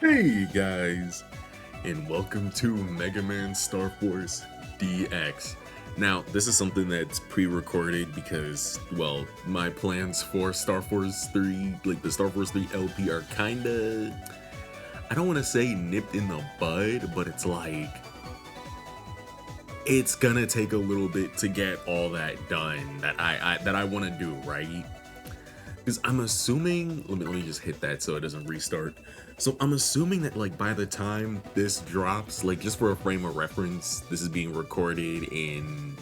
Hey guys, and welcome to Mega Man Star Force DX. Now, this is something that's pre-recorded because, well, my plans for Star Force 3, like the Star Force 3 LP, are kinda, I don't want to say nipped in the bud, but it's like, it's gonna take a little bit to get all that done that I want to do, right? Because I'm assuming, let me just hit that so it doesn't restart. So I'm assuming that like by the time this drops, like just for a frame of reference, this is being recorded in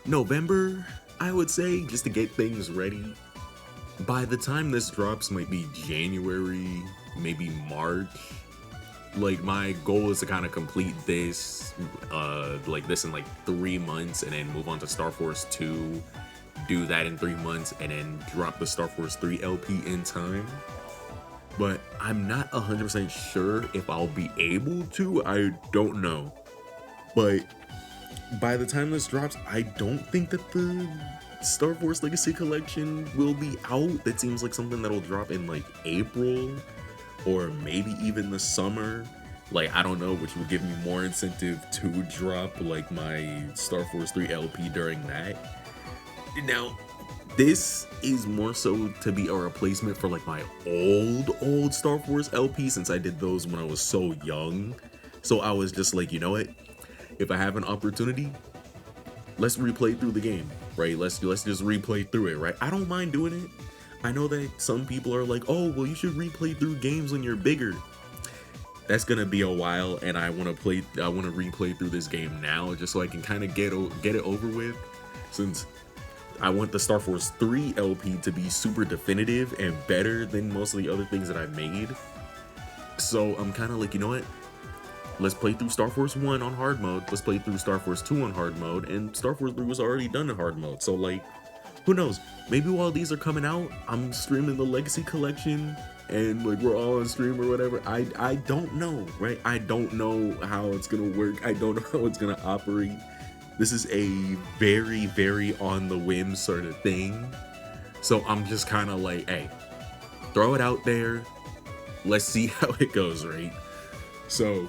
November, I would say, just to get things ready. By the time this drops, might be January, maybe March. Like my goal is to kind of complete this, like this in like 3 months, and then move on to Star Force 2, do that in 3 months, and then drop the Star Force 3 LP in time. But I'm not 100% sure if I'll be able to. I don't know. But by the time this drops, I don't think that the Star Force Legacy Collection will be out. That seems like something that'll drop in like April or maybe even the summer. Like, I don't know, which will give me more incentive to drop like my Star Force 3 LP during that. Now, this is more so to be a replacement for like my old Star Force LP, since I did those when I was so young. So I was just like, you know what? If I have an opportunity, let's replay through the game, right? Let's just replay through it, right? I don't mind doing it. I know that some people are like, oh, well, you should replay through games when you're bigger. That's gonna be a while, and I want to replay through this game now, just so I can kind of get it over with, since I want the Star Force 3 LP to be super definitive and better than most of the other things that I've made. So I'm kind of like, you know what? Let's play through Star Force 1 on hard mode. Let's play through Star Force 2 on hard mode. And Star Force 3 was already done in hard mode. So like, who knows? Maybe while these are coming out, I'm streaming the Legacy Collection and like we're all on stream or whatever. I don't know, right? I don't know how it's gonna work. I don't know how it's gonna operate. This is a very on the whim sort of thing. So I'm just kind of like, hey, throw it out there. Let's see how it goes, right? So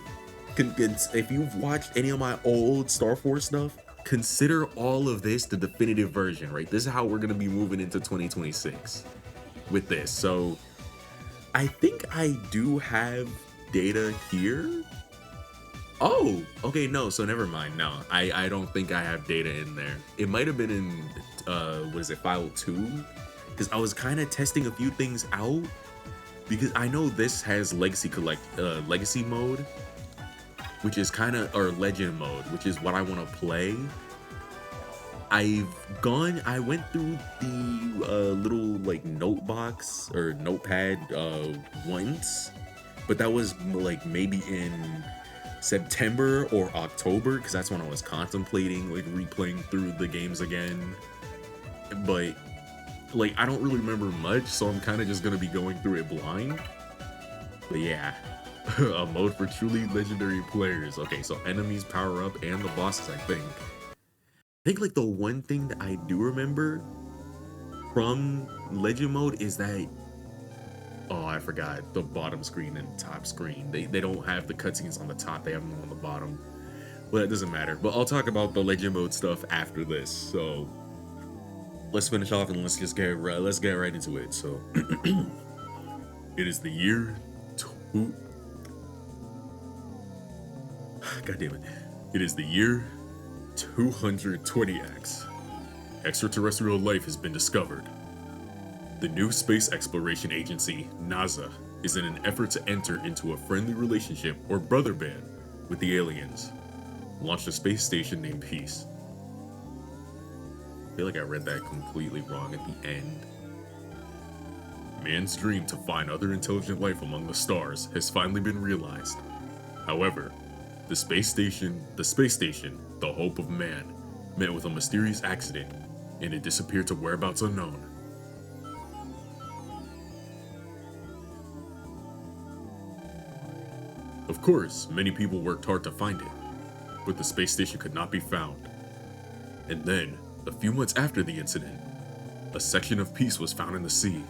if you've watched any of my old Star Force stuff, consider all of this the definitive version, right? This is how we're going to be moving into 2026 with this. So I think I do have data here. Oh, okay, no, so never mind. No, I don't think I have data in there. It might have been in, what is it, file 2? Because I was kind of testing a few things out, because I know this has legacy mode, which is kind of, or legend mode, which is what I want to play. I went through the little like note box or notepad once, but that was like maybe in September or October, because that's when I was contemplating like replaying through the games again. But like I don't really remember much, so I'm kind of just gonna be going through it blind. But yeah, a mode for truly legendary players. Okay, so enemies power up and the bosses. I think like the one thing that I do remember from legend mode is that, oh, I forgot, the bottom screen and top screen. They don't have the cutscenes on the top, they have them on the bottom. Well, that doesn't matter. But I'll talk about the legend mode stuff after this. So let's finish off and let's get right into it. So it is the year two. God damn it! It is the year 220X. Extraterrestrial life has been discovered. The new space exploration agency, NASA, is in an effort to enter into a friendly relationship or brother band with the aliens. Launched a space station named Peace. I feel like I read that completely wrong at the end. Man's dream to find other intelligent life among the stars has finally been realized. However, the space station, the hope of man, met with a mysterious accident, and it disappeared to whereabouts unknown. Of course, many people worked hard to find it, but the space station could not be found. And then, a few months after the incident, a section of Peace was found in the sea.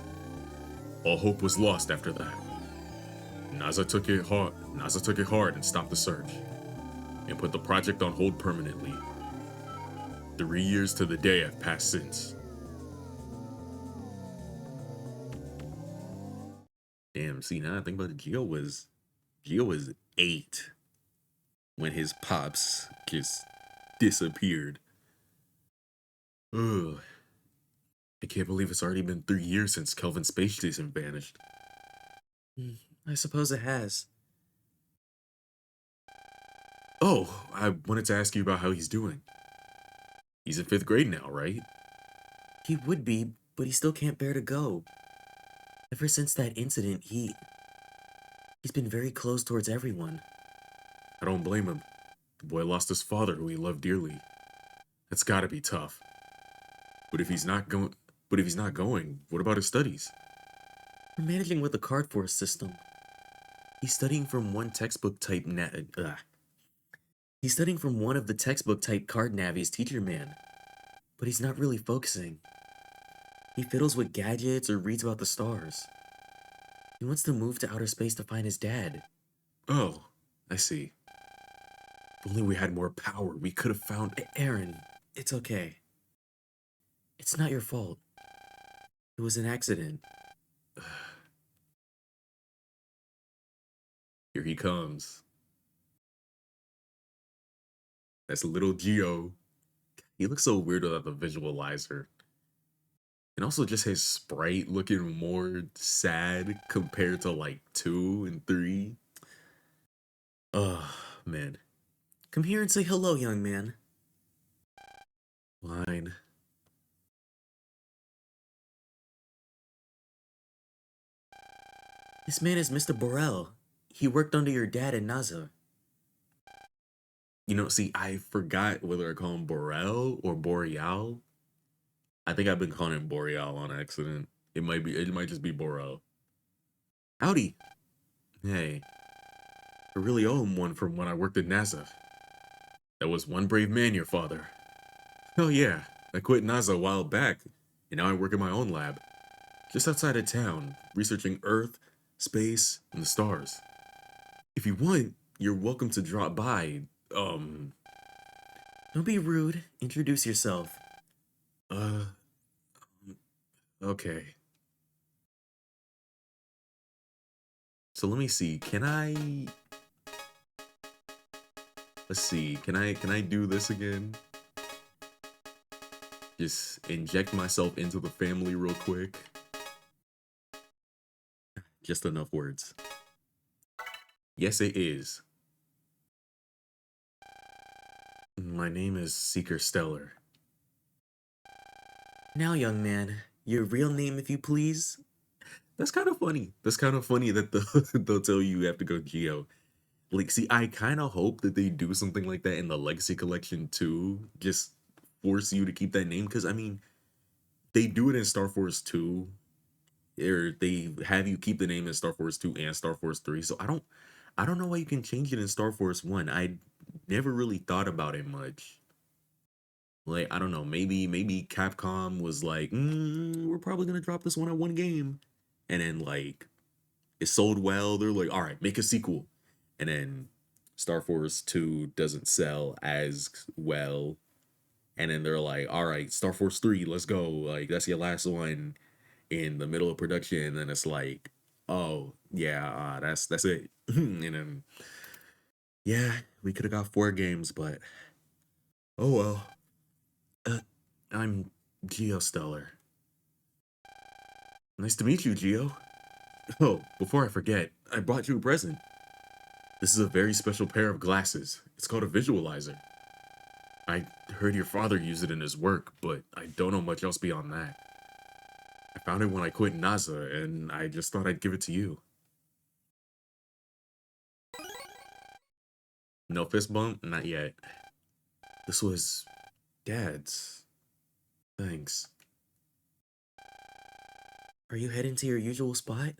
All hope was lost after that. NASA took it hard and stopped the search, and put the project on hold permanently. 3 years to the day have passed since. Damn, see now I think about it, Geo was 8 when his pops just disappeared. Ugh. I can't believe it's already been 3 years since Kelvin's space station vanished. Mm, I suppose it has. Oh, I wanted to ask you about how he's doing. He's in 5th grade now, right? He would be, but he still can't bear to go. Ever since that incident, he's been very closed towards everyone. I don't blame him. The boy lost his father, who he loved dearly. That's gotta be tough. But if he's not going, what about his studies? We're managing with the card force system. He's studying from one textbook type He's studying from one of the textbook type card navi's teacher man. But he's not really focusing. He fiddles with gadgets or reads about the stars. He wants to move to outer space to find his dad. Oh, I see. If only we had more power, we could have found. Aaron, it's okay. It's not your fault. It was an accident. Here he comes. That's little Geo. He looks so weird without the visualizer. And also just his sprite looking more sad compared to like 2 and 3. Oh, man. Come here and say hello, young man. Fine. This man is Mr. Borel. He worked under your dad in NASA. See, I forgot whether I call him Borel or Boreal. I think I've been calling him Boreal on accident. It might just be Borel. Howdy. Hey. I really owe him one from when I worked at NASA. That was one brave man, your father. Oh yeah, I quit NASA a while back, and now I work in my own lab, just outside of town, researching Earth, space, and the stars. If you want, you're welcome to drop by. Don't be rude. Introduce yourself. Uh, okay. So let me see. Let's see. Can I do this again? Just inject myself into the family real quick. Just enough words. Yes, it is. My name is Seeker Stellar. Now, young man, your real name, if you please. That's kind of funny. That's kind of funny that they'll tell you have to go Geo. Like, see, I kind of hope that they do something like that in the Legacy Collection too. Just force you to keep that name. Because, I mean, they do it in Star Force 2. Or they have you keep the name in Star Force 2 and Star Force 3. So I don't know why you can change it in Star Force 1. I never really thought about it much. Like, I don't know, maybe Capcom was like, we're probably gonna drop this one at one game. And then like it sold well. They're like, all right, make a sequel. And then Star Force 2 doesn't sell as well. And then they're like, all right, Star Force 3, let's go. Like, that's your last one in the middle of production. And then it's like, oh, yeah, that's it. And then, yeah, we could have got 4 games, but oh well. I'm Geo Stellar. Nice to meet you, Geo. Oh, before I forget, I brought you a present. This is a very special pair of glasses. It's called a visualizer. I heard your father use it in his work, but I don't know much else beyond that. I found it when I quit NASA, and I just thought I'd give it to you. No fist bump? Not yet. This was Dad's. Thanks. Are you heading to your usual spot?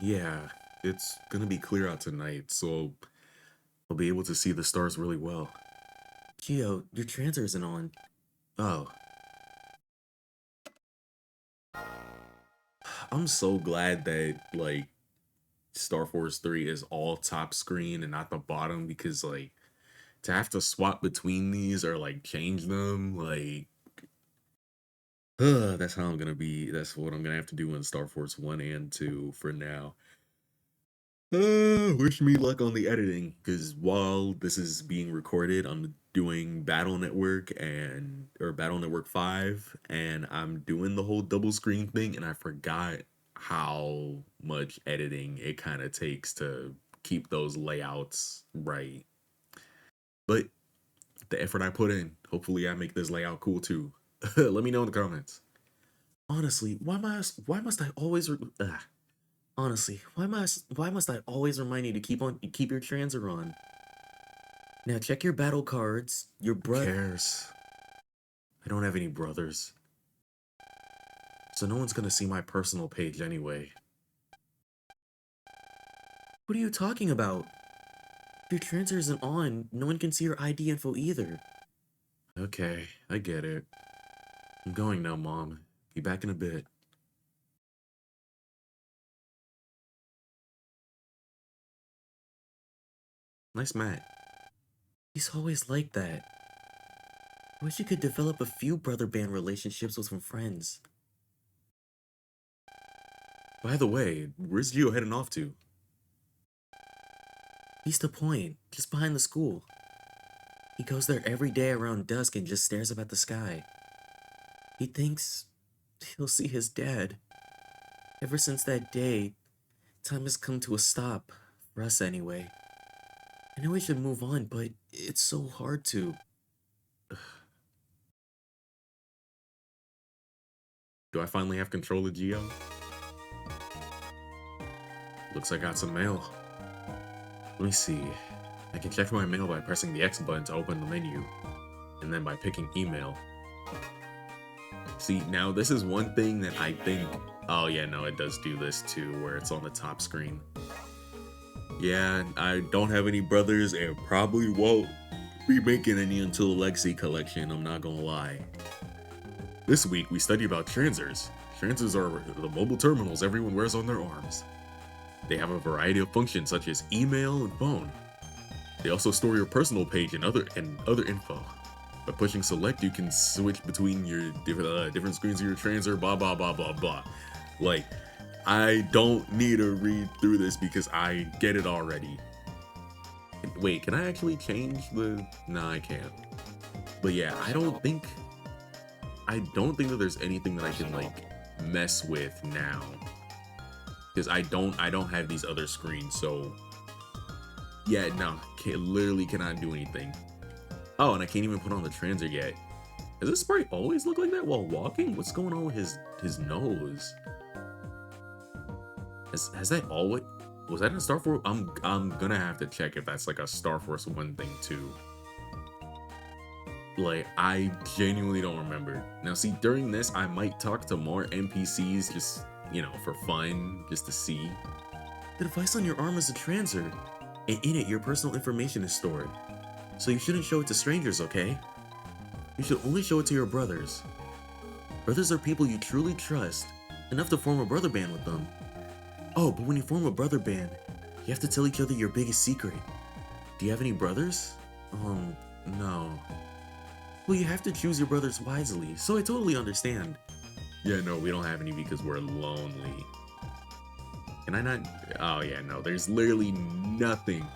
Yeah, it's gonna be clear out tonight, so I'll be able to see the stars really well. Geo, your transfer isn't on. Oh. I'm so glad that, like, Star Force 3 is all top screen and not the bottom, because like to have to swap between these or like change them, like that's how I'm gonna be. That's what I'm gonna have to do in Star Force 1 and 2 for now. Wish me luck on the editing, because while this is being recorded, I'm doing Battle Network and or Battle Network 5, and I'm doing the whole double screen thing, and I forgot how much editing it kind of takes to keep those layouts right. But the effort I put in, hopefully I make this layout cool too. Let me know in the comments. Honestly, why must I always Honestly, why must I always remind you to keep your transer on? Now check your battle cards. Your Who brother. cares? I don't have any brothers, so no one's gonna see my personal page anyway. What are you talking about? If your transer isn't on, no one can see your ID info either. Okay, I get it. I'm going now, Mom. Be back in a bit. Nice mat. He's always like that. I wish you could develop a few brother band relationships with some friends. By the way, where's Geo heading off to? He's the point, just behind the school. He goes there every day around dusk and just stares up at the sky. He thinks he'll see his dad. Ever since that day, time has come to a stop, for us anyway. I know we should move on, but it's so hard to. Do I finally have control of Geo? Looks like I got some mail. Let me see. I can check my mail by pressing the X button to open the menu, and then by picking email. See, now this is one thing that I think... Oh yeah, no, it does do this too, where it's on the top screen. Yeah, I don't have any brothers and probably won't be making any until Legacy Collection, I'm not gonna lie. This week, we study about transers. Transers are the mobile terminals everyone wears on their arms. They have a variety of functions such as email and phone. They also store your personal page and other info. By pushing select, you can switch between your different screens of your transer, blah blah blah blah blah. Like, I don't need to read through this because I get it already. Wait, can I actually change the... No, I can't. But yeah, I don't think that there's anything that I can like mess with now, because I don't have these other screens. So yeah, no, literally cannot do anything. Oh, and I can't even put on the transer yet. Does this sprite always look like that while walking? What's going on with his nose? Has that always... Was that in Star Force? I'm gonna have to check if that's like a Star Force 1 thing too. Like, I genuinely don't remember. Now see, during this, I might talk to more NPCs just, you know, for fun, just to see. The device on your arm is a transer, and in it, your personal information is stored. So you shouldn't show it to strangers, okay? You should only show it to your brothers. Brothers are people you truly trust, enough to form a brother band with them. Oh, but when you form a brother band, you have to tell each other your biggest secret. Do you have any brothers? No. Well, you have to choose your brothers wisely, so I totally understand. Yeah, no, we don't have any because we're lonely. Can I not? Oh yeah, no, there's literally nothing.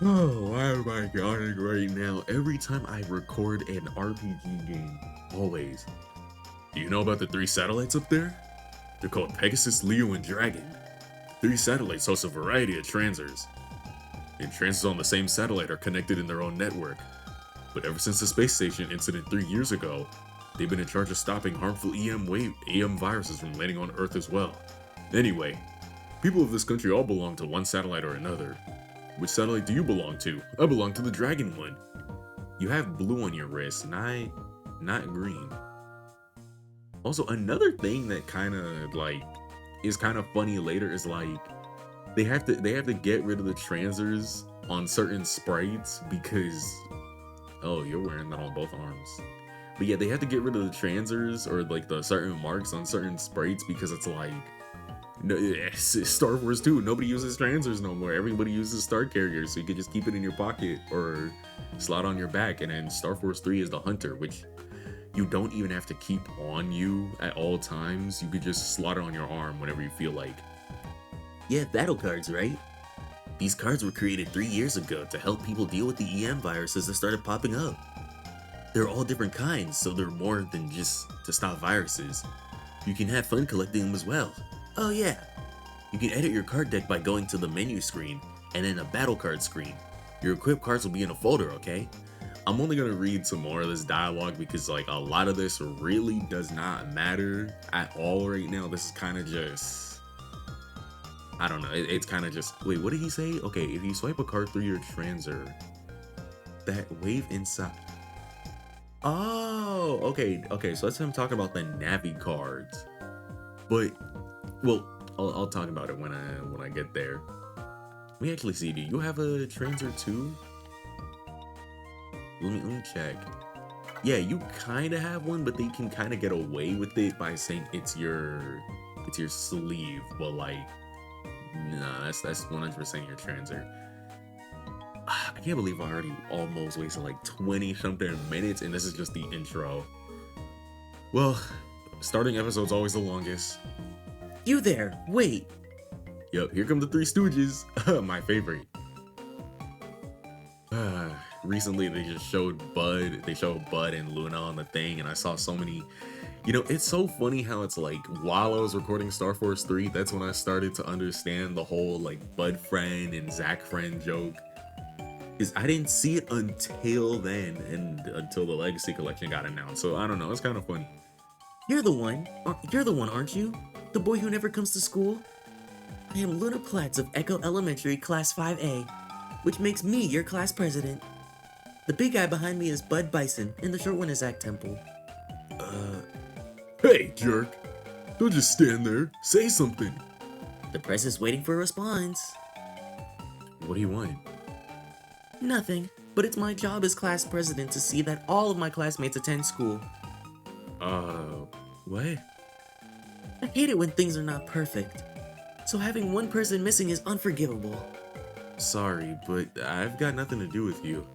Oh, why am I yawning right now? Every time I record an RPG game, always. Do you know about the 3 satellites up there? They're called Pegasus, Leo, and Dragon. 3 satellites host a variety of transers. And transers on the same satellite are connected in their own network. But ever since the space station incident 3 years ago, they've been in charge of stopping harmful EM viruses from landing on Earth as well. Anyway, people of this country all belong to one satellite or another. Which satellite do you belong to? I belong to the Dragon one. You have blue on your wrist, not green. Also, another thing that kind of like is kind of funny later is like they have to get rid of the transers on certain sprites because... Oh, you're wearing that on both arms. But yeah, they have to get rid of the transers or like the certain marks on certain sprites because it's like No, yes, Star Wars 2, nobody uses transfers no more. Everybody uses star carriers, so you can just keep it in your pocket or slot on your back. And then Star Force 3 is the Hunter, which you don't even have to keep on you at all times. You could just slot it on your arm whenever you feel like. Yeah, battle cards, right? These cards were created 3 years ago to help people deal with the EM viruses that started popping up. They're all different kinds, so they're more than just to stop viruses. You can have fun collecting them as well. Oh yeah, you can edit your card deck by going to the menu screen and then a battle card screen. Your equipped cards will be in a folder, okay? I'm only gonna read some more of this dialogue because like a lot of this really does not matter at all right now. This is kind of just, I don't know. It's kind of just, wait, what did he say? Okay, if you swipe a card through your transfer, that wave inside. Oh, okay. So that's him talking about the Navi cards. But, well, I'll talk about it when I get there. Let me actually see. Do you have a transfer too? Let me check. Yeah, you kind of have one, but they can kind of get away with it by saying it's your sleeve. But like, nah, that's 100% your transfer. I can't believe I already almost wasted like 20 something minutes, and this is just the intro. Well, starting episode's always the longest. You there, wait. Yep, here come the Three Stooges, my favorite. Recently they just showed Bud, and Luna on the thing, and I saw so many, it's so funny how it's like, while I was recording Star Force 3, that's when I started to understand the whole like Bud friend and Zach friend joke. Because I didn't see it until then, and until the Legacy Collection got announced, so I don't know, it's kind of funny. You're the one, aren't you? The boy who never comes to school? I am Luna Platts of Echo Elementary Class 5A, which makes me your class president. The big guy behind me is Bud Bison, and the short one is Zach Temple. Hey, jerk. Don't just stand there. Say something. The press is waiting for a response. What do you want? Nothing, but it's my job as class president to see that all of my classmates attend school. What? I hate it when things are not perfect, so having one person missing is unforgivable. Sorry, but I've got nothing to do with you.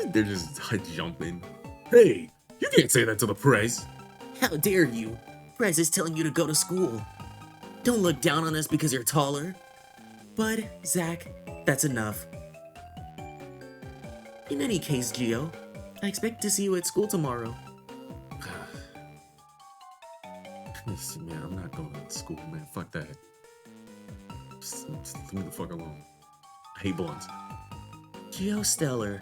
They're just jumping. Hey, you can't say that to the press. How dare you? Prez is telling you to go to school. Don't look down on us because you're taller. Bud, Zach, that's enough. In any case, Geo, I expect to see you at school tomorrow. Man, I'm not going to school, man. Fuck that. Just leave me the fuck alone. I hate blunts. Geo Stelar.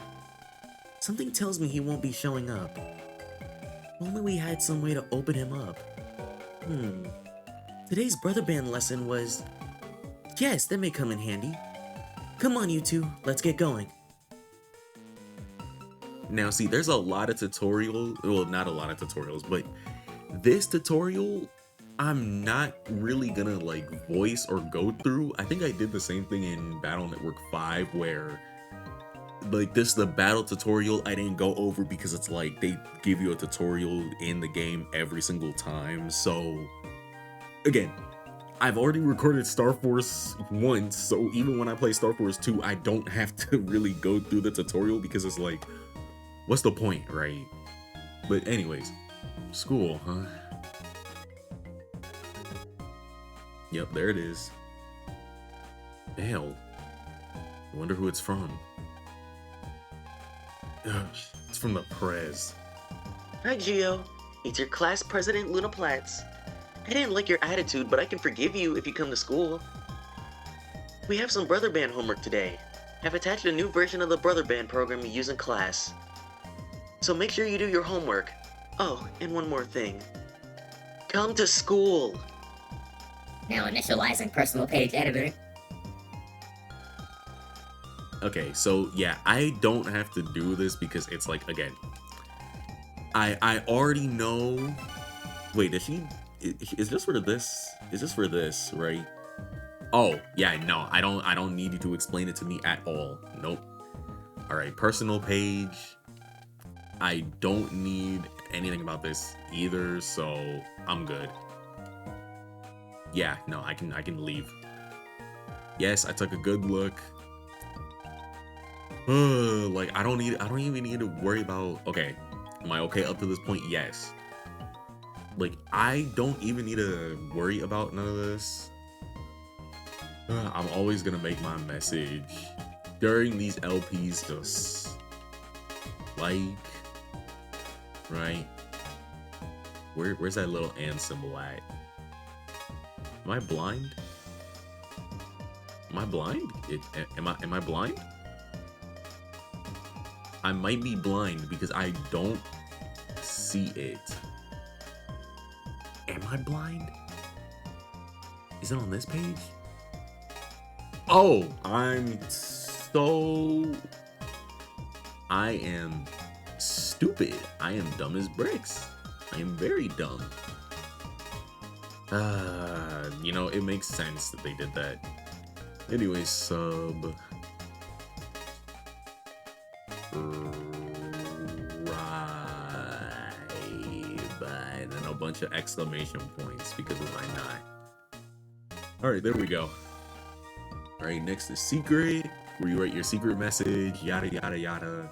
Something tells me he won't be showing up. If only we had some way to open him up. Today's brother band lesson was... Yes, that may come in handy. Come on, you two, let's get going. Now, see, there's a lot of tutorials. Well, not a lot of tutorials, but this tutorial, I'm not really gonna like voice or go through. I think I did the same thing in Battle Network 5 where like this the battle tutorial I didn't go over because it's like they give you a tutorial in the game every single time. So again, I've already recorded Star Force once, so even when I play Star Force 2, I don't have to really go through the tutorial because it's like, what's the point, right? But anyways, school, huh? Yep, there it is. Hell, I wonder who it's from. Ugh, it's from the Prez. Hi, Geo. It's your class president, Luna Platts. I didn't like your attitude, but I can forgive you if you come to school. We have some Brother Band homework today. I've attached a new version of the Brother Band program you use in class. So make sure you do your homework. Oh, and one more thing. Come to school! Now initializing personal page editor. Okay, so yeah, I don't have to do this because it's like, again, I already know. Wait, is this for this? Is this for this, right? Oh, yeah, no, I don't need you to explain it to me at all. Nope. All right, personal page. I don't need anything about this either, so I'm good. Yeah, no, I can leave. Yes, I took a good look. Like I don't even need to worry about. Okay, am I okay up to this point? Yes. Like I don't even need to worry about none of this. I'm always gonna make my message during these LPs just like right. Where's that little and symbol at? Am I blind? Am I blind? Am I blind? I might be blind because I don't see it. Am I blind? Is it on this page? Oh, I am stupid. I am dumb as bricks. I am very dumb. You know, it makes sense that they did that. Anyway, sub. Right. And then a bunch of exclamation points because why not? Alright, there we go. Alright, next is secret, where you write your secret message, yada yada yada.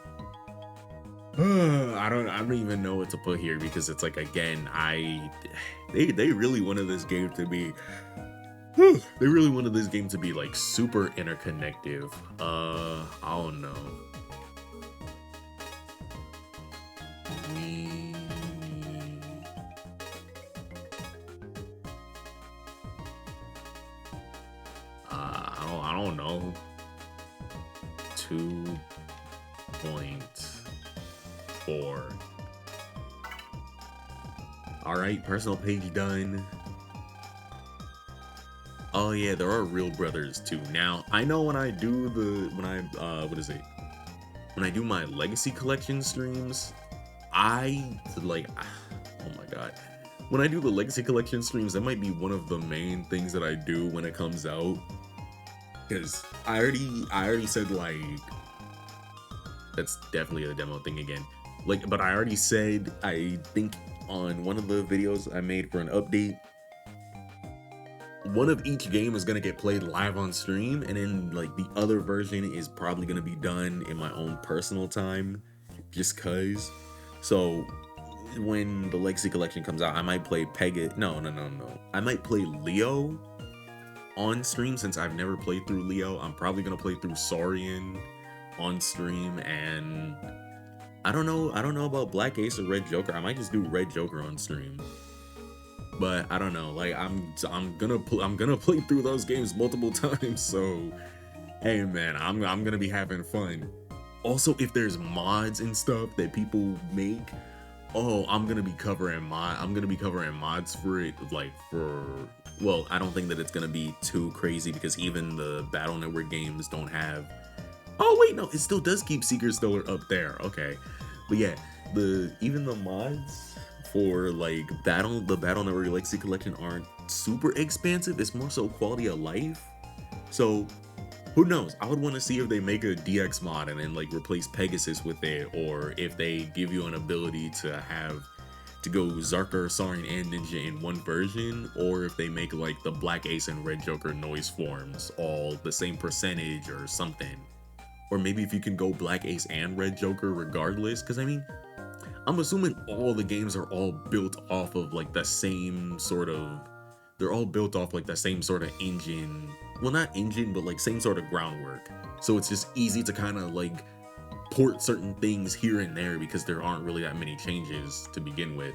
I don't even know what to put here because it's like again, they really wanted this game to be they really wanted this game to be like super interconnective. I don't know. I don't know. 2.4. All right, personal page done. Oh yeah, there are real brothers too. Now I know when I do when I do my legacy collection streams, I like, oh my god, when I do the legacy collection streams, that might be one of the main things that I do when it comes out. Because I already said like, that's definitely a demo thing again. Like, but I already said, I think on one of the videos I made for an update, one of each game is gonna get played live on stream, and then like the other version is probably gonna be done in my own personal time, just cause. So when the Legacy Collection comes out, I might play No. I might play Leo on stream since I've never played through Leo. I'm probably gonna play through Saurian on stream, and I don't know about Black Ace or Red Joker. I might just do Red Joker on stream. But I don't know. Like I'm gonna play through those games multiple times. So hey man, I'm gonna be having fun. Also, if there's mods and stuff that people make, oh, I'm gonna be covering mods for it. Like well, I don't think that it's gonna be too crazy because even the Battle Network games don't have. Oh wait, no, it still does keep Secret Stellar up there. Okay, but yeah, even the mods for like the Battle Network Legacy Collection aren't super expansive. It's more so quality of life. So who knows? I would want to see if they make a DX mod and then like replace Pegasus with it, or if they give you an ability to go Zarker, Saurian, and Ninja in one version, or if they make like the Black Ace and Red Joker noise forms all the same percentage or something. Or maybe if you can go Black Ace and Red Joker regardless, because I mean, I'm assuming all the games are all built off of like the same sort of, they're all built off like the same sort of engine. Well, not engine, but like same sort of groundwork. So it's just easy to kind of like port certain things here and there because there aren't really that many changes to begin with.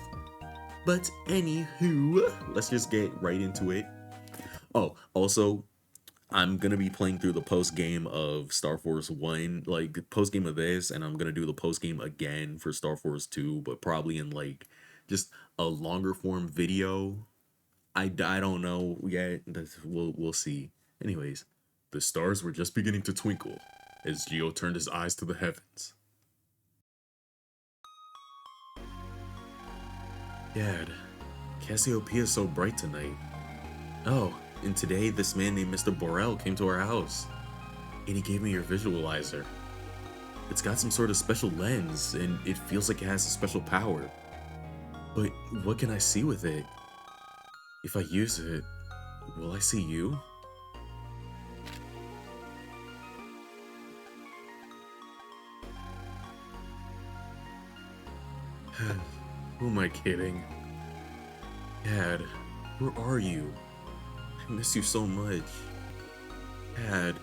But anywho, let's just get right into it. Oh, also, I'm gonna be playing through the post game of Star Force 1, like post game of this, and I'm gonna do the post game again for Star Force 2, but probably in like just a longer form video. I don't know yet. We'll see. Anyways, the stars were just beginning to twinkle as Geo turned his eyes to the heavens. Dad, Cassiopeia is so bright tonight. Oh, and today this man named Mr. Borel came to our house, and he gave me your visualizer. It's got some sort of special lens, and it feels like it has a special power. But what can I see with it? If I use it, Will I see you? Who am I kidding? Dad, where are you? I miss you so much. Dad.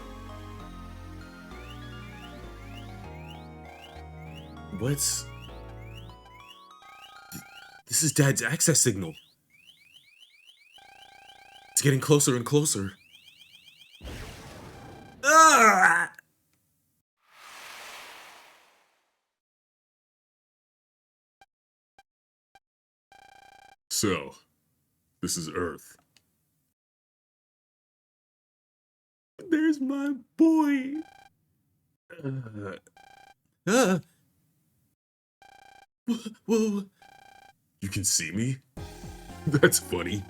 What's... This is Dad's access signal. It's getting closer and closer. Ah! So, this is Earth. There's my boy. Uh, Whoa. You can see me? That's funny.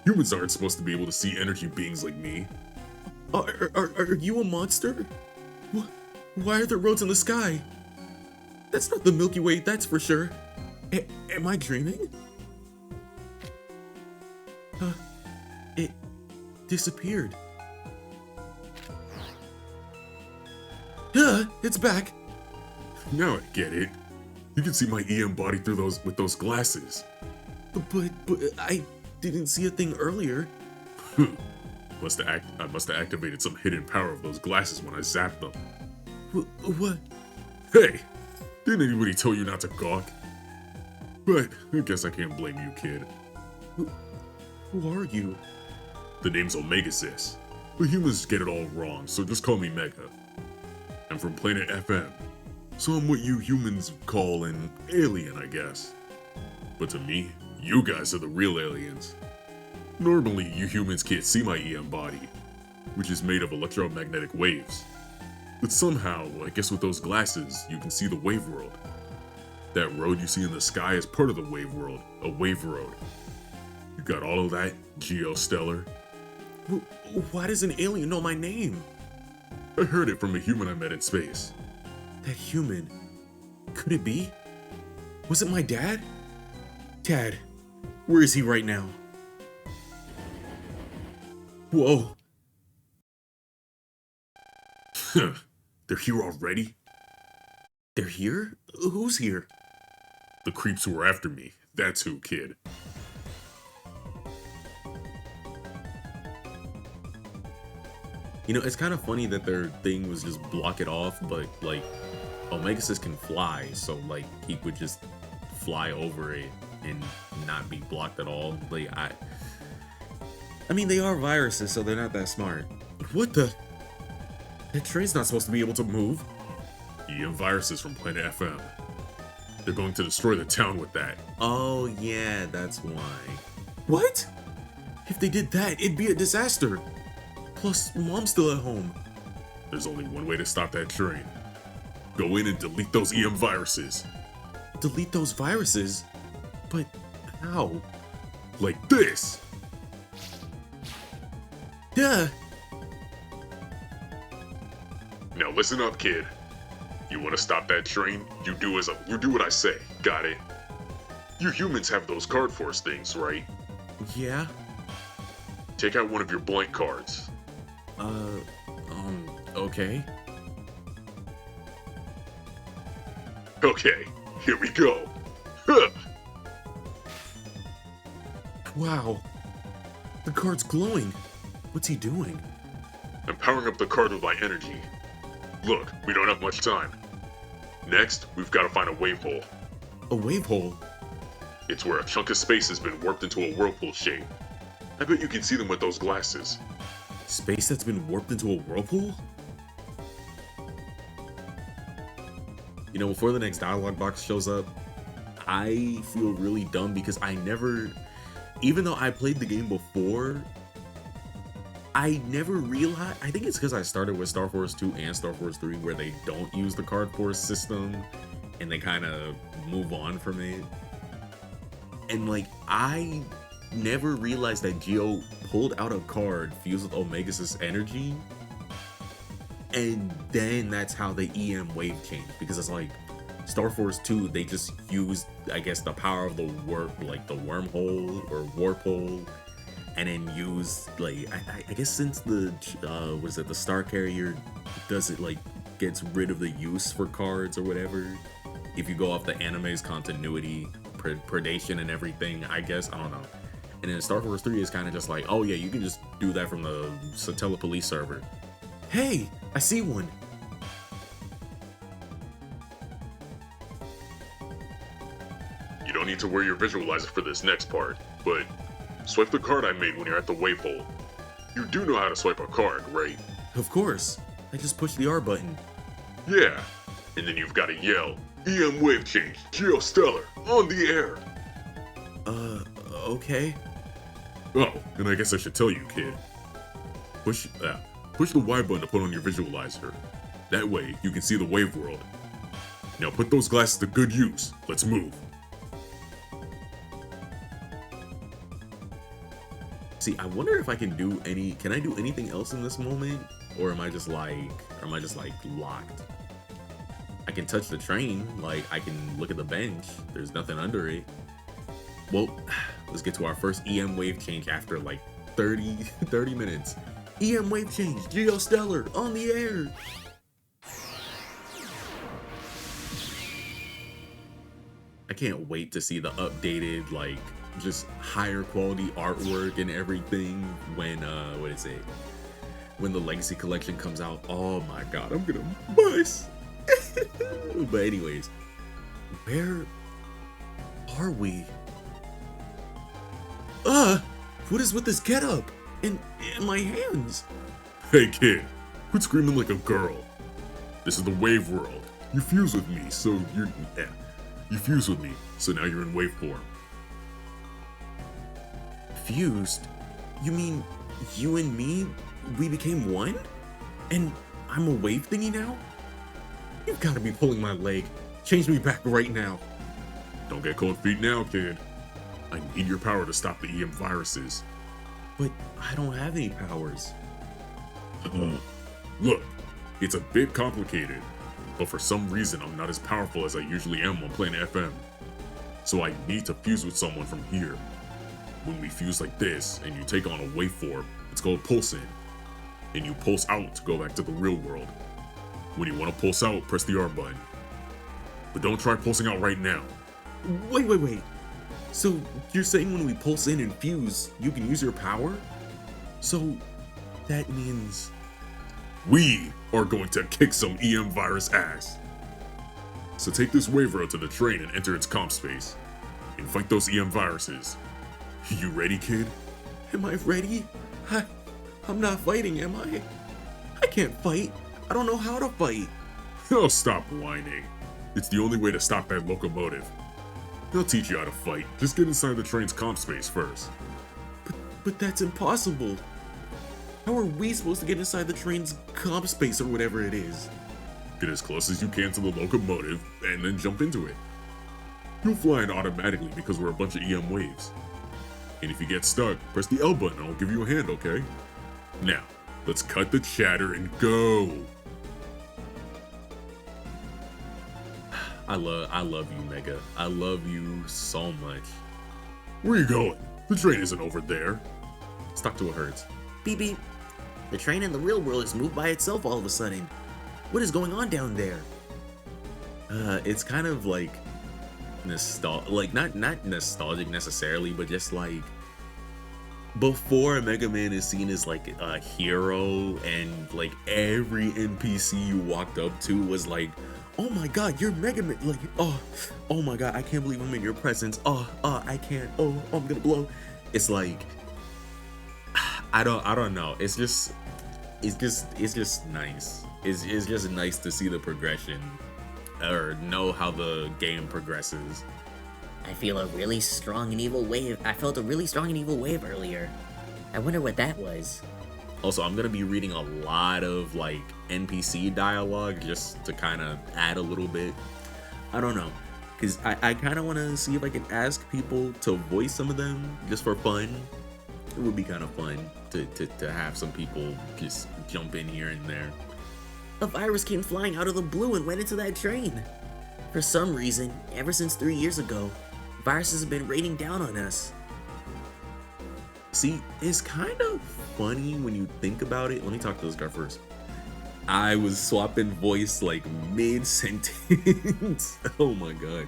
Humans aren't supposed to be able to see energy beings like me. Are you a monster? Why are there roads in the sky? That's not the Milky Way, that's for sure. Am I dreaming? It disappeared. It's back. Now I get it. You can see my EM body through with those glasses. But I didn't see a thing earlier. I must have activated some hidden power of those glasses when I zapped them. What? Hey, didn't anybody tell you not to gawk? But I guess I can't blame you, kid. Who are you? The name's Omegasis. The humans get it all wrong, so just call me Mega. I'm from planet FM, so I'm what you humans call an alien, I guess. But to me, you guys are the real aliens. Normally, you humans can't see my EM body, which is made of electromagnetic waves. But somehow, I guess with those glasses, you can see the wave world. That road you see in the sky is part of the wave world, a wave road. You got all of that, Geo Stelar? Why does an alien know my name? I heard it from a human I met in space. That human? Could it be? Was it my dad? Dad, where is he right now? Whoa. They're here already? They're here? Who's here? The creeps who were after me. That's who, kid. You know, it's kind of funny that their thing was just block it off, but like, Omegasis can fly, so like, he would just fly over it and not be blocked at all. Like, I mean, they are viruses, so they're not that smart. What the? That train's not supposed to be able to move. EM viruses from planet FM. They're going to destroy the town with that. Oh yeah, that's why. What? If they did that, it'd be a disaster. Plus, Mom's still at home. There's only one way to stop that train. Go in and delete those EM viruses. Delete those viruses? But how? Like this! Duh! Now listen up, kid. You want to stop that train? You do what I say. Got it? You humans have those card force things, right? Yeah. Take out one of your blank cards. Okay. Okay, here we go. Huh. Wow. The card's glowing. What's he doing? I'm powering up the card with my energy. Look, we don't have much time. Next, we've got to find a wave hole. A wave hole? It's where a chunk of space has been warped into a whirlpool shape. I bet you can see them with those glasses. Space that's been warped into a whirlpool? You know, before the next dialogue box shows up, I feel really dumb because I never, even though I played the game before, I never realized, I think it's because I started with Star Force 2 and Star Force 3 where they don't use the card force system and they kind of move on from it. And like, I never realized that Geo pulled out a card fused with Omega's energy, and then that's how the EM wave changed, because it's like Star Force 2, they just used, I guess, the power of the wormhole or warp hole and then use like I guess since the what is it, the Star Carrier does it like gets rid of the use for cards or whatever. If you go off the anime's continuity, predation and everything, I guess I don't know. And then Star Force 3 is kind of just like, oh yeah, you can just do that from the Satella Police server. Hey, I see one. You don't need to wear your visualizer for this next part, but swipe the card I made when you're at the wave hole. You do know how to swipe a card, right? Of course. I just pushed the R button. Yeah. And then you've got to yell, EM wave change, Geo Stelar, on the air. Okay. Oh, and I guess I should tell you, kid. Push the Y button to put on your visualizer. That way, you can see the wave world. Now put those glasses to good use. Let's move. See, I wonder if I can do can I do anything else in this moment? Or am I just like locked? I can touch the train, like I can look at the bench. There's nothing under it. Well, let's get to our first EM wave change after like 30 minutes. EM wave change, Geo Stelar, on the air. I can't wait to see the updated, like, just higher quality artwork and everything when, when the Legacy Collection comes out. Oh my god, I'm gonna bust. But anyways, Where are we? What is with this getup? And my hands? Hey kid, quit screaming like a girl. This is the wave world. You fuse with me, so you fuse with me, so now you're in wave form. Fused? You mean you and me, we became one? And I'm a wave thingy now? You've got to be pulling my leg. Change me back right now. Don't get cold feet now, kid. I need your power to stop the EM viruses. But I don't have any powers. Look, it's a bit complicated, but for some reason I'm not as powerful as I usually am when playing FM. So I need to fuse with someone from here. When we fuse like this and you take on a waveform, it's called pulsing. And you pulse out to go back to the real world. When you want to pulse out, press the R button. But don't try pulsing out right now. Wait. So you're saying when we pulse in and fuse, you can use your power? So that means... We are going to kick some EM virus ass. So take this wave road to the train and enter its comp space. And fight those EM viruses. You ready, kid? Am I ready? I'm not fighting, am I? I can't fight. I don't know how to fight. Oh, stop whining. It's the only way to stop that locomotive. They'll teach you how to fight. Just get inside the train's comp space first. But that's impossible. How are we supposed to get inside the train's comp space or whatever it is? Get as close as you can to the locomotive and then jump into it. You'll fly in automatically because we're a bunch of EM waves. And if you get stuck, press the L button and I'll give you a hand, okay? Now, let's cut the chatter and go! I love you, Mega. I love you so much. Where you going? The train isn't over there. Stuck to what hurts. Beep beep. The train in the real world has moved by itself all of a sudden. What is going on down there? It's kind of like like not nostalgic necessarily, but just like before Mega Man is seen as like a hero and like every NPC you walked up to was like, oh my god, you're Mega Man, like, oh my god, I can't believe I'm in your presence, I can't, I'm gonna blow. It's like, I don't know, it's just nice. It's just nice to see the progression or know how the game progresses. I feel a really strong and evil wave. I felt a really strong and evil wave earlier. I wonder what that was. Also, I'm gonna be reading a lot of like NPC dialogue just to kind of add a little bit. I don't know, because I kind of want to see if I can ask people to voice some of them just for fun. It would be kind of fun to have some people just jump in here and there. A virus came flying out of the blue and went into that train. For some reason, ever since 3 years ago, viruses have been raining down on us. See, it's kind of funny when you think about it. Let me talk to this guy first. I was swapping voice like mid sentence. Oh my god.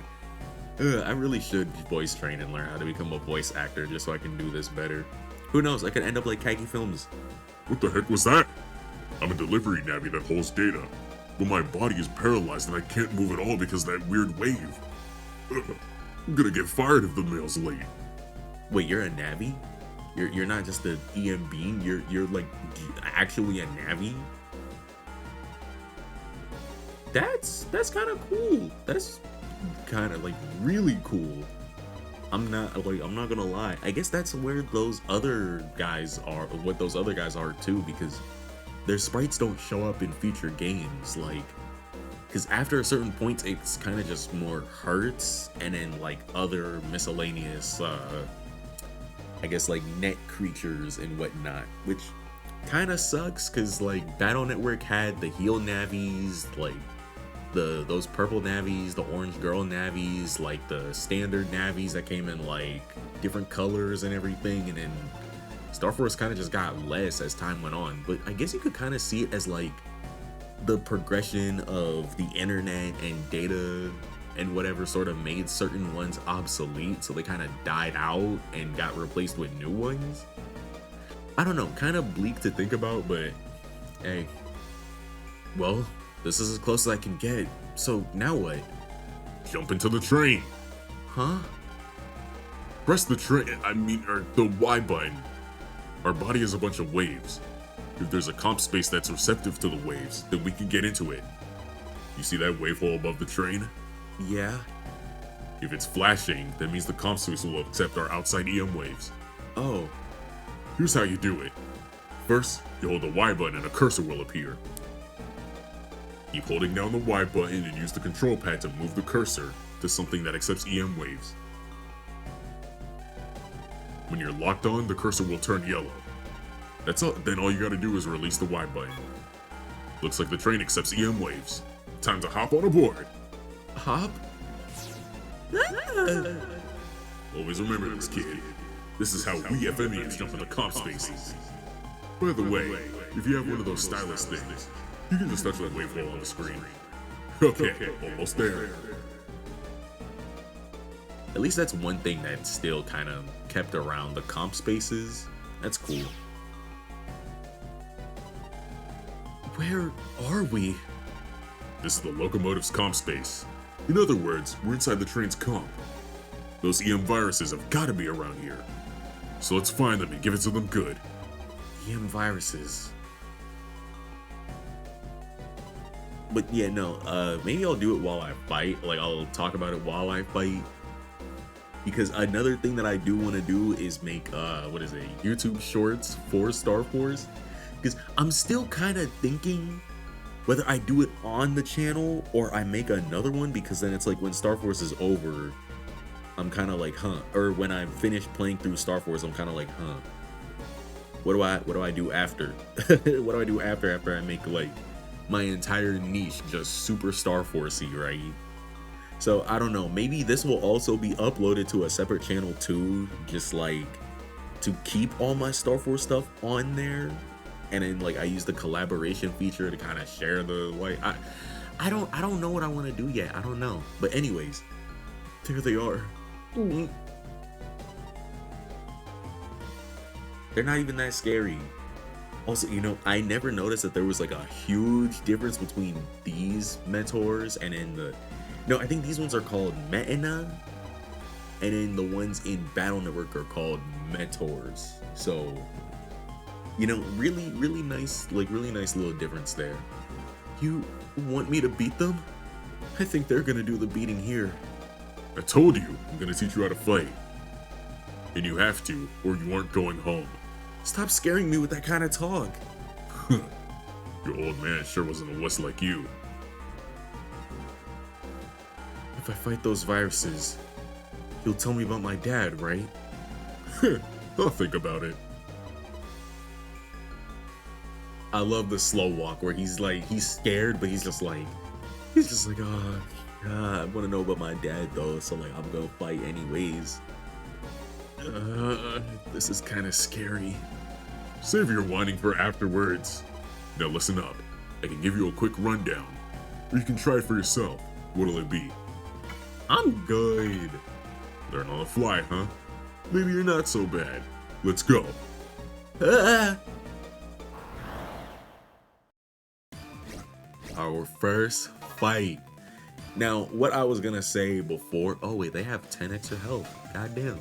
I really should voice train and learn how to become a voice actor just so I can do this better. Who knows? I could end up like Kagi Films. What the heck was that? I'm a delivery navi that holds data, but my body is paralyzed and I can't move at all because of that weird wave. Ugh, I'm gonna get fired if the mail's late. Wait, you're a Navi? You're not just a EM being. You're like actually a Navi. That's kind of cool. That's kind of like really cool. I'm not gonna lie. I guess that's where those other guys are. What those other guys are too, because their sprites don't show up in future games. Like, because after a certain point, it's kind of just more hurts, and then like other miscellaneous, I guess like net creatures and whatnot, which kind of sucks. Because like Battle Network had the heal navis, like those purple navis, the orange girl navis, like the standard navis that came in like different colors and everything, and then Star Force kind of just got less as time went on. But I guess you could kind of see it as like the progression of the internet and data and whatever sort of made certain ones obsolete, so they kind of died out and got replaced with new ones. I don't know, kind of bleak to think about, but hey, well, this is as close as I can get. So now what? Jump into the train. Huh? Press the the Y button. Our body is a bunch of waves. If there's a comp space that's receptive to the waves, then we can get into it. You see that wave hole above the train? Yeah. If it's flashing, that means the comp space will accept our outside EM waves. Oh. Here's how you do it. First, you hold the Y button and a cursor will appear. Keep holding down the Y button and use the control pad to move the cursor to something that accepts EM waves. When you're locked on, the cursor will turn yellow. That's all. Then all you gotta do is release the Y button. Looks like the train accepts EM waves. Time to hop on aboard. Hop? Always remember this, kid. This is how we FMEs jump into comp spaces. By the way, if you have one of those stylus things, you can just touch that wave hole on the screen. Okay, almost there. At least that's one thing that still kind of kept around, the comp spaces. That's cool. Where are we? This is the locomotive's comp space. In other words, we're inside the train's comp. Those EM viruses have got to be around here. So let's find them and give it to them good. EM viruses. But yeah, no, maybe I'll do it while I fight. Like, I'll talk about it while I fight. Because another thing that I do want to do is make, YouTube shorts for Star Force. Because I'm still kind of thinking whether I do it on the channel or I make another one, because then it's like when Star Force is over, I'm kind of like, huh. Or when I'm finished playing through Star Force, I'm kind of like, huh. What do I do after? What do I do after I make like my entire niche just super Star Force-y, right? So I don't know, maybe this will also be uploaded to a separate channel too, just like to keep all my Star Force stuff on there, and then like I use the collaboration feature to kind of share the like I don't know what I want to do yet. I don't know, but anyways, there they are. They're not even that scary. Also, you know, I never noticed that there was like a huge difference between these Mentors and in the... No, I think these ones are called Metina, and then the ones in Battle Network are called Mentors. So, you know, really nice, like really nice little difference there. You want me to beat them? I think they're gonna do the beating here. I told you, I'm gonna teach you how to fight. And you have to, or you aren't going home. Stop scaring me with that kind of talk. Your old man sure wasn't a wuss like you. If I fight those viruses, you'll tell me about my dad, right? I'll think about it. I love the slow walk where he's like, he's scared, but he's just like, oh, God, I want to know about my dad though, so like, I'm gonna fight anyways. This is kind of scary. Save your whining for afterwards. Now listen up. I can give you a quick rundown. Or you can try it for yourself. What'll it be? I'm good. Learn on the fly, huh? Maybe you're not so bad. Let's go. Our first fight. Now, what I was gonna say before, oh wait, they have 10 extra health. Goddamn.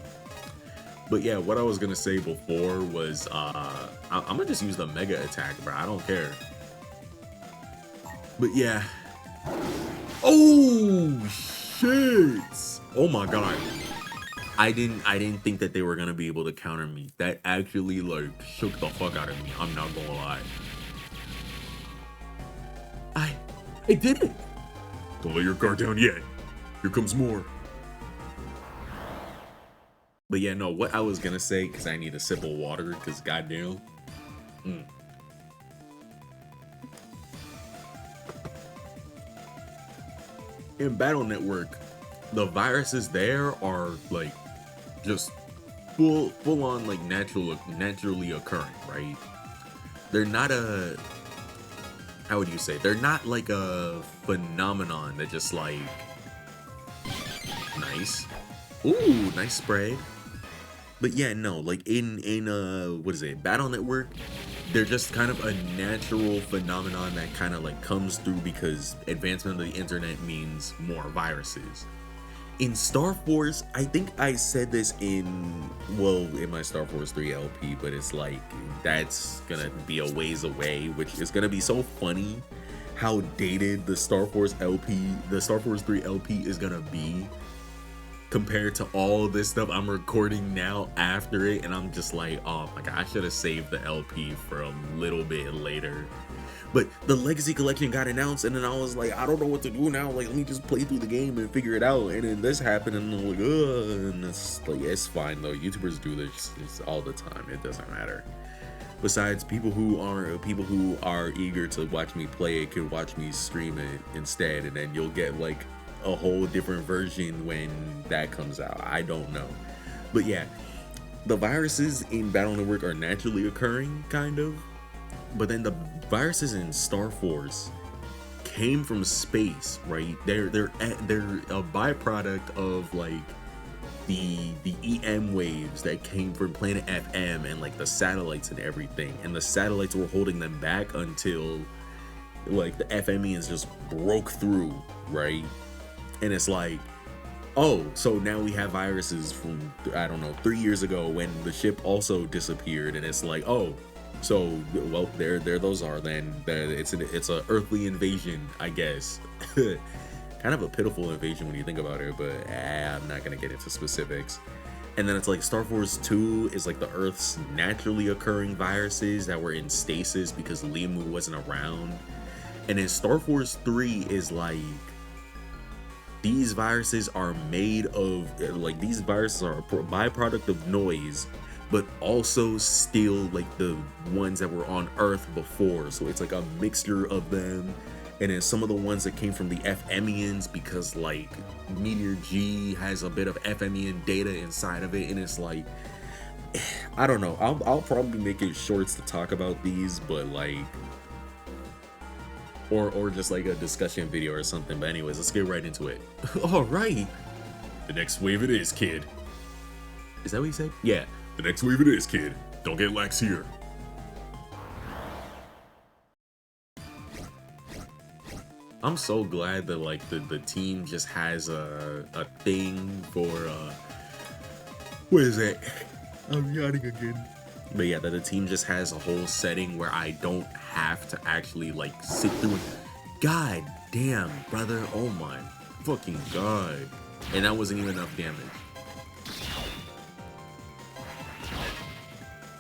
But yeah, what I was gonna say before was, I'm gonna just use the mega attack, bro. I don't care. But yeah. Oh shit! Oh my god. I didn't think that they were gonna be able to counter me. That actually like shook the fuck out of me. I'm not gonna lie. I did it. Don't let your guard down yet. Here comes more. But yeah, no, what I was gonna say, because I need a sip of water, because goddamn. In Battle Network, the viruses there are like just full on like naturally occurring, right? They're not a, how would you say? They're not like a phenomenon that just like, nice. Ooh, nice spray. But yeah, no, like in what is it, Battle Network, they're just kind of a natural phenomenon that kind of like comes through because advancement of the internet means more viruses. In Star Force, I think I said this in my Star Force 3 LP, but it's like, that's gonna be a ways away, which is gonna be so funny how dated the Star Force 3 LP is gonna be compared to all this stuff I'm recording now after it, and I'm just like, oh my god, I should have saved the LP for a little bit later. But the Legacy Collection got announced, and then I was like, I don't know what to do now. Like, let me just play through the game and figure it out. And then this happened, and I'm like, ugh. And it's like, it's fine though. YouTubers do this all the time. It doesn't matter. Besides, people who are eager to watch me play it could watch me stream it instead, and then you'll get like a whole different version when that comes out. I don't know. But yeah, the viruses in Battle Network are naturally occurring, kind of. But then the viruses in Star Force came from space, right? They're a byproduct of like the EM waves that came from Planet FM and like the satellites and everything. And the satellites were holding them back until like the FMEans just broke through, right? And it's like, oh, so now we have viruses from, I don't know, 3 years ago when the ship also disappeared. And it's like, oh, so, well, there those are then. It's a earthly invasion, I guess. Kind of a pitiful invasion when you think about it, but I'm not gonna get into specifics. And then it's like Star Force 2 is like the Earth's naturally occurring viruses that were in stasis because Limu wasn't around. And then Star Force 3 is like, these viruses are made of, like, these viruses are a byproduct of noise, but also still like the ones that were on Earth before. So it's like a mixture of them. And then some of the ones that came from the FMEans, because like Meteor G has a bit of FMEan data inside of it. And it's like, I don't know. I'll probably make it shorts to talk about these, but like, or just like a discussion video or something. But anyways, let's get right into it. All right. The next wave it is, kid. Is that what you said? Yeah. The next wave it is, kid. Don't get lax here. I'm so glad that like the team just has a thing for what is it? I'm yawning again. But yeah, that the team just has a whole setting where I don't have to actually like sit through and, god damn, brother, oh my fucking god. And that wasn't even enough damage.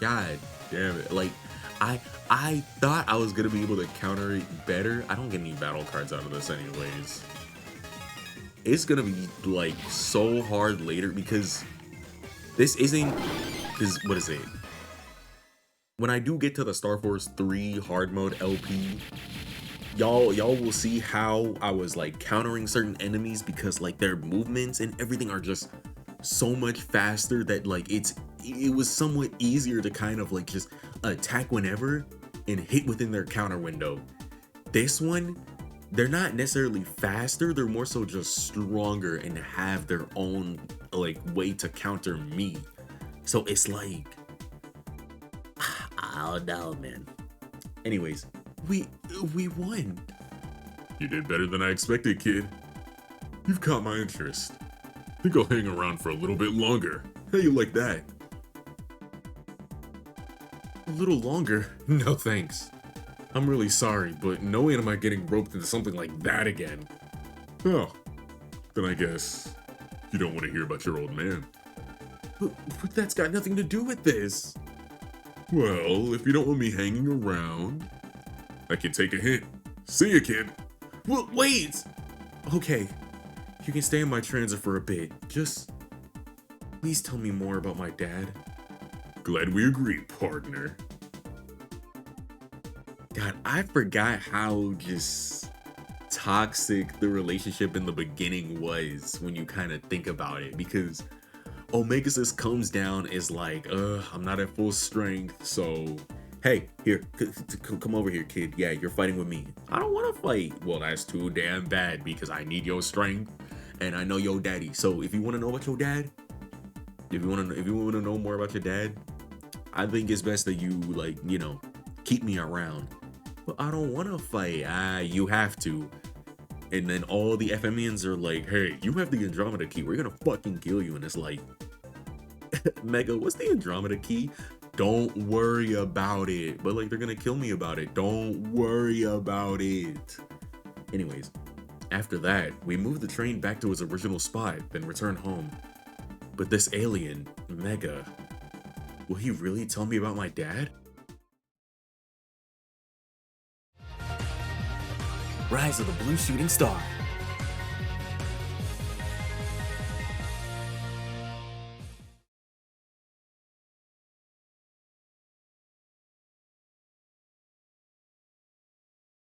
God damn it. Like, I thought I was gonna be able to counter it better. I don't get any battle cards out of this anyways. It's gonna be like so hard later because this isn't, because what is it? When I do get to the Star Force 3 hard mode LP, y'all will see how I was like countering certain enemies because like their movements and everything are just so much faster that like it was somewhat easier to kind of like just attack whenever and hit within their counter window. This one, they're not necessarily faster, they're more so just stronger and have their own like way to counter me. So it's like, I don't know, man. anyways, we won. You did better than I expected, kid. You've caught my interest. Think I'll hang around for a little bit longer. How you like that? A little longer? No thanks. I'm really sorry, but no way am I getting roped into something like that again. Oh, then I guess you don't want to hear about your old man. But that's got nothing to do with this. Well, if you don't want me hanging around, I can take a hint. See ya, kid. Well, wait! Okay, you can stay in my transit for a bit. Just please tell me more about my dad. Glad we agree, partner. God, I forgot how just toxic the relationship in the beginning was when you kind of think about it, because Omega just comes down is like, I'm not at full strength, so hey, here, come over here, kid. Yeah, you're fighting with me. I don't want to fight. Well, that's too damn bad because I need your strength and I know your daddy. So if you want to know about your dad, if you want to know more about your dad, I think it's best that you like, you know, keep me around. But I don't want to fight. You have to. And then all the FMians are like, hey, you have the Andromeda key. We're gonna fucking kill you. And it's like, Mega, what's the Andromeda key? Don't worry about it. But like, they're gonna kill me about it. Don't worry about it. Anyways, after that, we move the train back to its original spot, then return home. But this alien, Mega, will he really tell me about my dad? Rise of the Blue Shooting Star.